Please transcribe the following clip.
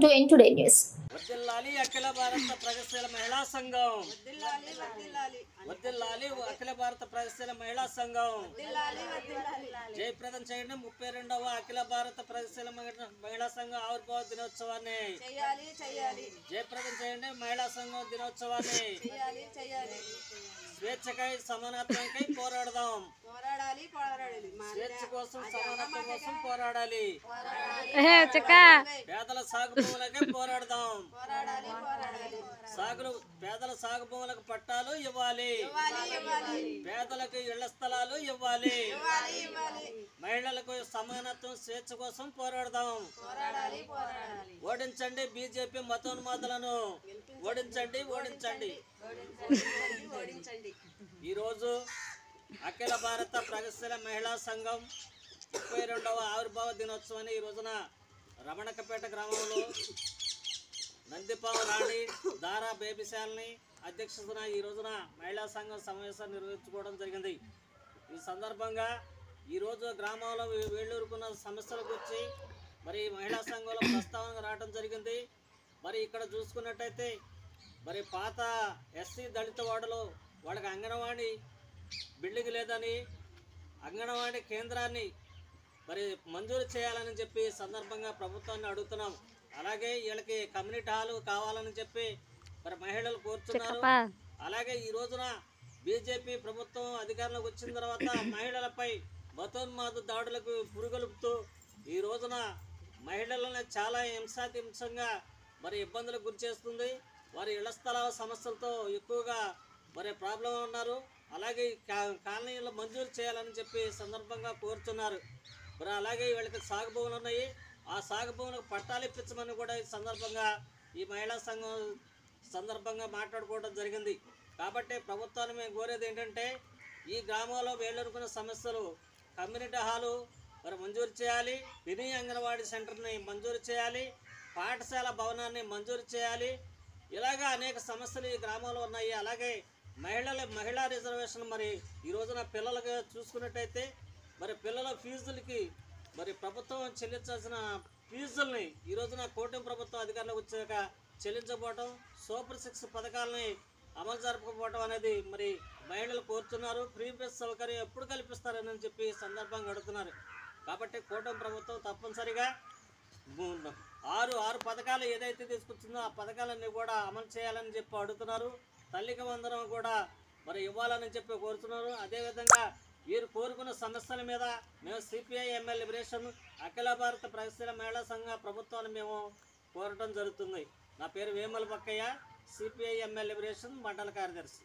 To N today news. వర్ధిల్లాలి అఖిల భారత ప్రగతిశీల మహిళా సంఘం. వర్ధిల్లాలి అఖిల భారత ప్రగతిశీల మహిళా సంఘం. జయప్రదం చేయండి 32వ అఖిల భారత ప్రగతిశీల మహిళా సంఘం ఆవిర్భావ దినోత్సవాన్ని. జయప్రదం చేయండి మహిళా సంఘం దినోత్సవాన్ని. స్వేచ్ఛకై సమానత్వంకై పోరాడదాం. స్వేచ్ఛ కోసం సమానత్వం కోసం పోరాడాలి. పేదల సాగు భూములకే పోరాడదాం. పేదల సాగు భూములకు పట్టాలు ఇవ్వాలి. పేదలకు ఇళ్ల స్థలాలు ఇవ్వాలి. మహిళలకు సమానత్వం స్వేచ్ఛ కోసం పోరాడదాం. ఓడించండి బీజేపీ మతోన్మాదులను. ఓడించండి ఓడించండి. ఈరోజు అఖిల భారత ప్రగతిశీల మహిళా సంఘం 32వ ఆవిర్భావ దినోత్సవాన్ని ఈ రోజున రమణకపేట గ్రామంలో నందిపావ రాణి దారా బేబిశాలని అధ్యక్షతన ఈ రోజున మహిళా సంఘం సమావేశాన్ని నిర్వహించుకోవడం జరిగింది. ఈ సందర్భంగా ఈరోజు గ్రామంలో వేళ్ళూరుకున్న సమస్యల గురించి మరి మహిళా సంఘంలో ప్రస్తావన రావడం జరిగింది. మరి ఇక్కడ చూసుకున్నట్టయితే మరి పాత ఎస్సీ దళిత వాడలో వాళ్ళకి అంగన్వాడీ బిల్డింగ్ లేదని అంగన్వాడీ కేంద్రాన్ని మరి మంజూరు చేయాలని చెప్పి సందర్భంగా ప్రభుత్వాన్ని అడుగుతున్నాం. అలాగే వీళ్ళకి కమ్యూనిటీ హాల్ కావాలని చెప్పి మరి మహిళలు కోరుతున్నారు. అలాగే ఈ రోజున బీజేపీ ప్రభుత్వం అధికారంలోకి వచ్చిన తర్వాత మహిళలపై మతోన్మాద దాడులకు పురుగొలుపుతూ ఈ రోజున మహిళలను చాలా హింసాత్మకంగా మరి ఇబ్బందులకు గురి చేస్తుంది. వారి ఇళ్ల స్థలాల సమస్యలతో ఎక్కువగా మరి ప్రాబ్లం ఉన్నారు. అలాగే కాలనీలో మంజూరు చేయాలని చెప్పి సందర్భంగా కోరుతున్నారు. మరి అలాగే వీళ్ళకి సాగు భూములు ఉన్నాయి. ఆ సాగు భూములకు పట్టాలు ఇప్పించమని కూడా ఈ సందర్భంగా ఈ మహిళా సంఘం సందర్భంగా మాట్లాడుకోవడం జరిగింది. కాబట్టి ప్రభుత్వాన్ని మేము కోరేది ఏంటంటే ఈ గ్రామంలో వేళ్ళనుకున్న సమస్యలు కమ్యూనిటీ హాలు మరి మంజూరు చేయాలి. మినీ అంగన్వాడీ సెంటర్ని మంజూరు చేయాలి. పాఠశాల భవనాన్ని మంజూరు చేయాలి. ఇలాగా అనేక సమస్యలు ఈ గ్రామంలో ఉన్నాయి. అలాగే మహిళా రిజర్వేషన్ మరి ఈ రోజున పిల్లలుగా చూసుకున్నట్టయితే మరి పిల్లల ఫీజులకి మరి ప్రభుత్వం చెల్లించాల్సిన ఫీజుల్ని ఈ రోజున కూటమి ప్రభుత్వం అధికారంలోకి వచ్చాక చెల్లించకపోవటం, సూపర్ 6 పథకాలని అమలు జరపకపోవడం అనేది మరి మహిళలు కోరుతున్నారు. ఫ్రీ బస్ సౌకర్యం ఎప్పుడు కల్పిస్తారని చెప్పి సందర్భంగా అడుగుతున్నారు. కాబట్టి కూటమి ప్రభుత్వం తప్పనిసరిగా 6 పథకాలు ఏదైతే తీసుకొచ్చిందో ఆ పథకాలన్నీ కూడా అమలు చేయాలని చెప్పి అడుగుతున్నారు. తల్లికి వందనం కూడా మరి ఇవ్వాలని చెప్పి కోరుతున్నారు. అదేవిధంగా వీరు కోరుకున్న సమస్యల మీద మేము సిపిఐ ఎంఎల్ లిబరేషన్ అఖిల భారత ప్రగతిశీల మహిళా సంఘ ప్రభుత్వాన్ని మేము కోరటం జరుగుతుంది. నా పేరు Vemala Bakkayya, CPI ML liberation మండల కార్యదర్శి.